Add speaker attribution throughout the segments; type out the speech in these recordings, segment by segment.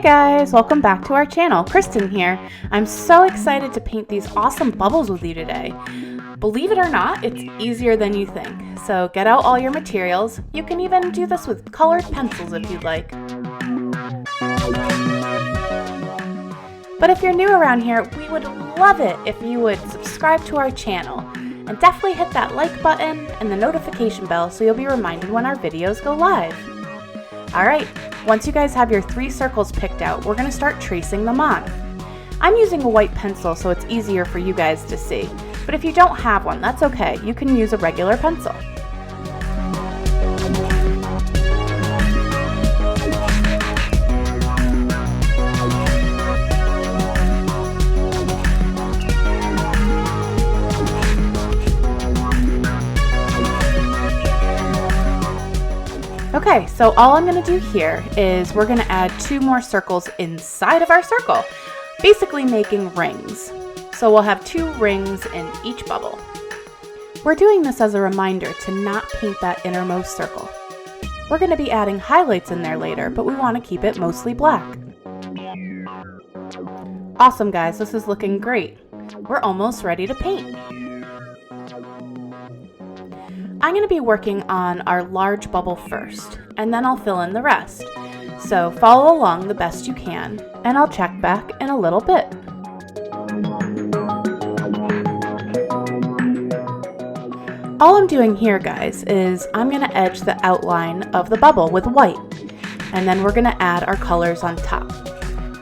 Speaker 1: guys, welcome back to our channel. Kristen here. I'm so excited to paint these awesome bubbles with you today. Believe it or not, it's easier than you think. So get out all your materials. You can even do this with colored pencils if you'd like. But if you're new around here, we would love it if you would subscribe to our channel and definitely hit that like button and the notification bell so you'll be reminded when our videos go live. Alright, once you guys have your 3 circles picked out, we're going to start tracing them on. I'm using a white pencil so it's easier for you guys to see, but if you don't have one, that's okay. You can use a regular pencil. Okay, so all I'm going to do here is we're going to add 2 more circles inside of our circle, basically making rings. So we'll have 2 rings in each bubble. We're doing this as a reminder to not paint that innermost circle. We're going to be adding highlights in there later, but we want to keep it mostly black. Awesome guys, this is looking great. We're almost ready to paint. I'm going to be working on our large bubble first, and then I'll fill in the rest. So follow along the best you can, and I'll check back in a little bit. All I'm doing here, guys, is I'm going to edge the outline of the bubble with white, and then we're going to add our colors on top.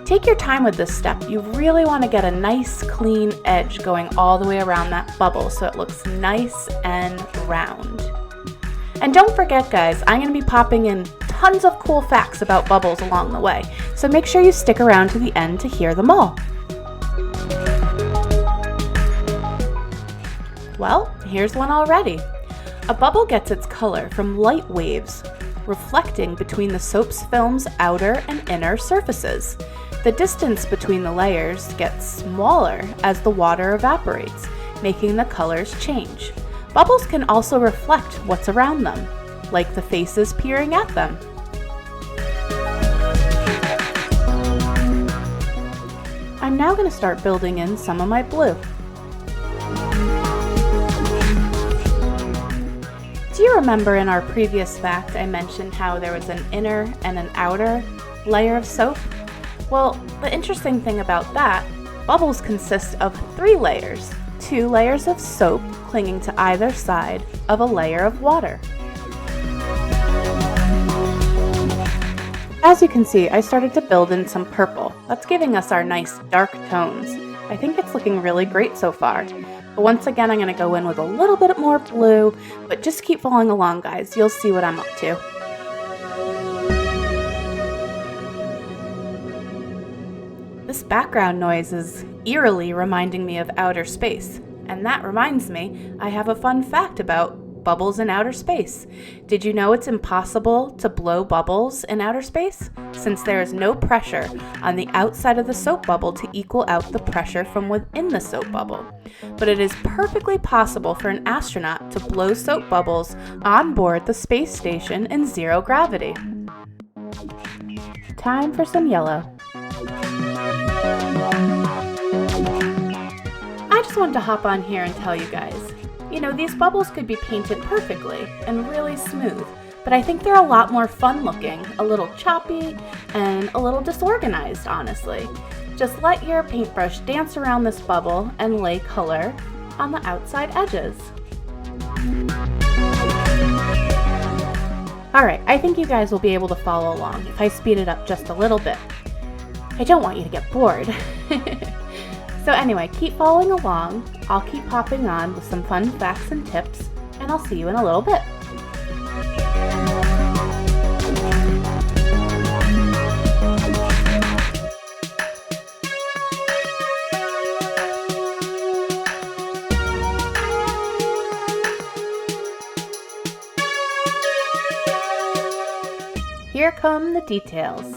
Speaker 1: Take your time with this step. You really want to get a nice clean edge going all the way around that bubble so it looks nice and round. And don't forget guys, I'm going to be popping in tons of cool facts about bubbles along the way, so make sure you stick around to the end to hear them all. Well, here's one already. A bubble gets its color from light waves reflecting between the soap's film's outer and inner surfaces. The distance between the layers gets smaller as the water evaporates, making the colors change. Bubbles can also reflect what's around them, like the faces peering at them. I'm now going to start building in some of my blue. Do you remember in our previous fact I mentioned how there was an inner and an outer layer of soap? Well, the interesting thing about that, bubbles consist of 3 layers. 2 layers of soap clinging to either side of a layer of water. As you can see, I started to build in some purple. That's giving us our nice dark tones. I think it's looking really great so far. But once again, I'm going to go in with a little bit more blue, but just keep following along, guys. You'll see what I'm up to. This background noise is eerily reminding me of outer space. And that reminds me, I have a fun fact about bubbles in outer space. Did you know it's impossible to blow bubbles in outer space, since there is no pressure on the outside of the soap bubble to equal out the pressure from within the soap bubble? But it is perfectly possible for an astronaut to blow soap bubbles on board the space station in 0 gravity. Time for some yellow. I just wanted to hop on here and tell you guys, you know, these bubbles could be painted perfectly and really smooth, but I think they're a lot more fun looking, a little choppy, and a little disorganized, honestly. Just let your paintbrush dance around this bubble and lay color on the outside edges. Alright, I think you guys will be able to follow along if I speed it up just a little bit. I don't want you to get bored. So anyway, keep following along. I'll keep popping on with some fun facts and tips, and I'll see you in a little bit. Here come the details.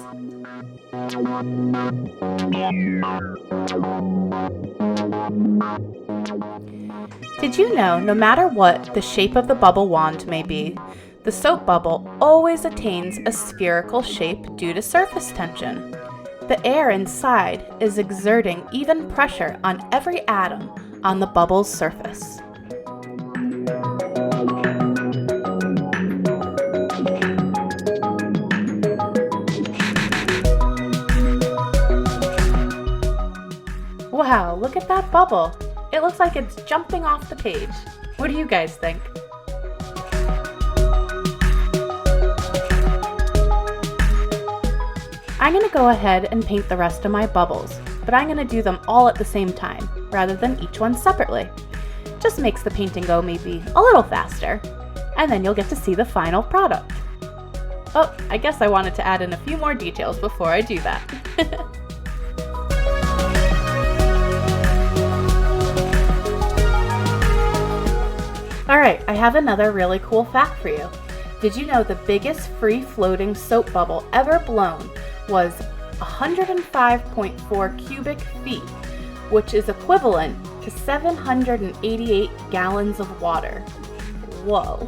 Speaker 1: Did you know, no matter what the shape of the bubble wand may be, the soap bubble always attains a spherical shape due to surface tension? The air inside is exerting even pressure on every atom on the bubble's surface. Wow, look at that bubble. It looks like it's jumping off the page. What do you guys think? I'm going to go ahead and paint the rest of my bubbles, but I'm going to do them all at the same time, rather than each one separately. Just makes the painting go maybe a little faster, and then you'll get to see the final product. Oh, I guess I wanted to add in a few more details before I do that. Alright, I have another really cool fact for you. Did you know the biggest free-floating soap bubble ever blown was 105.4 cubic feet, which is equivalent to 788 gallons of water. Whoa.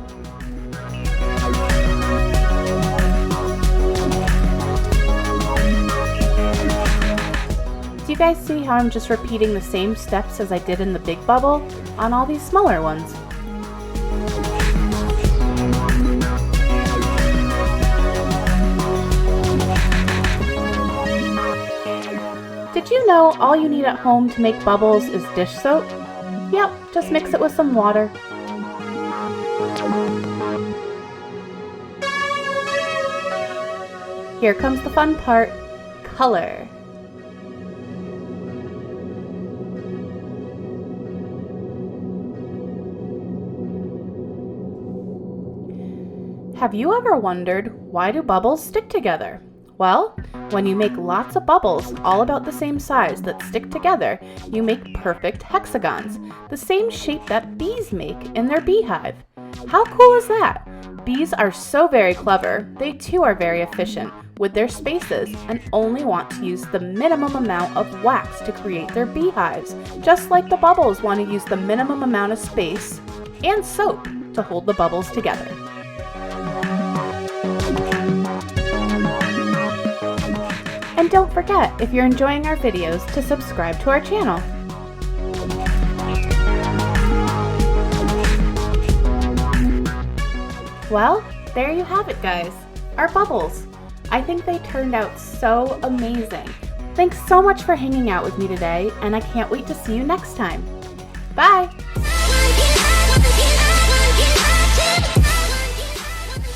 Speaker 1: Do you guys see how I'm just repeating the same steps as I did in the big bubble on all these smaller ones? Did you know all you need at home to make bubbles is dish soap? Yep, just mix it with some water. Here comes the fun part, color. Have you ever wondered, why do bubbles stick together? Well, when you make lots of bubbles all about the same size that stick together, you make perfect hexagons, the same shape that bees make in their beehive. How cool is that? Bees are so very clever, they too are very efficient with their spaces and only want to use the minimum amount of wax to create their beehives, just like the bubbles want to use the minimum amount of space and soap to hold the bubbles together. And don't forget, if you're enjoying our videos, to subscribe to our channel. Well, there you have it, guys. Our bubbles. I think they turned out so amazing. Thanks so much for hanging out with me today, and I can't wait to see you next time. Bye!